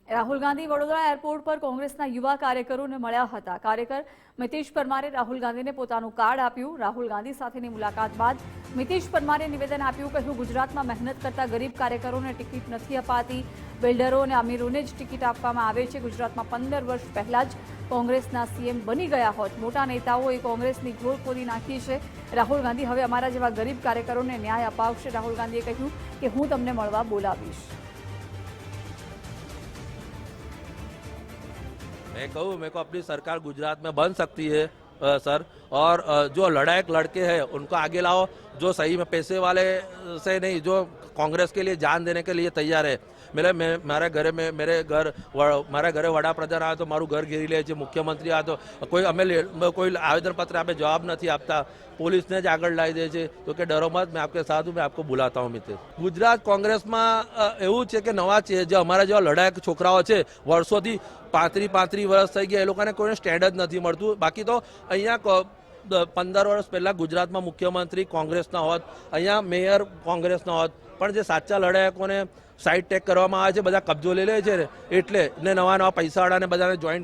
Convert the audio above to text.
Rahul Gandhi Vadodara airport પર કોંગ્રેસના યુવા કાર્યકરોને મળ્યા હતા. કાર્યકર મિતેશ પરમારે રાહુલ ગાંધીને પોતાનું કાર્ડ આપ્યું. રાહુલ ગાંધી સાથેની મુલાકાત બાદ મિતેશ પરમારે નિવેદન આપ્યું. કહ્યું, ગુજરાતમાં મહેનત કરતા ગરીબ કાર્યકરોને ટિકિટ નથી અપાતી, બિલ્ડરો અને અમીરોને જ ટિકિટ આપવામાં આવે છે. ગુજરાતમાં 15 વર્ષ પહેલા જ કોંગ્રેસના સીએમ બની ગયા હોત. મોટા નેતાઓએ કોંગ્રેસની ઘોળ ખોદી નાખી છે. રાહુલ ગાંધી હવે અમારા જેવા ગરીબ કાર્યકરોને ન્યાય અપાવશે. રાહુલ ગાંધીએ કહ્યું કે હું તમને મળવા બોલાવીશ. मैं कहूँ मेरे को अपनी सरकार गुजरात में बन सकती है सर, और जो लड़ाक लड़के हैं उनको आगे लाओ, जो सही में पैसे वाले से नहीं, जो कांग्रेस के लिए जान देने के लिए तैयार है. મારા ઘરે વડાપ્રધાન આવે તો મારું ઘર ઘેરી લે છે, મુખ્યમંત્રી આવે તો કોઈ આવેદનપત્ર આપે જવાબ નથી આપતા, પોલીસને જ આગળ લાવી દે છે. તો કે ડરો મત, મેં આપકે સાથ હું, મેં આપકો બુલાતા હું. મિત્ર, ગુજરાત કોંગ્રેસમાં એવું છે કે નવા છે, જે અમારા જેવા લડાયક છોકરાઓ છે, વર્ષોથી 35 વર્ષ થઈ ગયા, એ લોકોને કોઈને સ્ટેન્ડ જ નથી મળતું. બાકી તો અહીંયા 15 વર્ષ પહેલા ગુજરાતમાં મુખ્યમંત્રી કોંગ્રેસના હોત, અહીંયા મેયર કોંગ્રેસના હોત, પણ જે સાચા લડાયકોને સાઇડ ટેક કરવામાં આવે છે, બધા કબજો લઈ લે છે, એટલે ને નવા પૈસાવાળાને બધાને જોઈન્ટ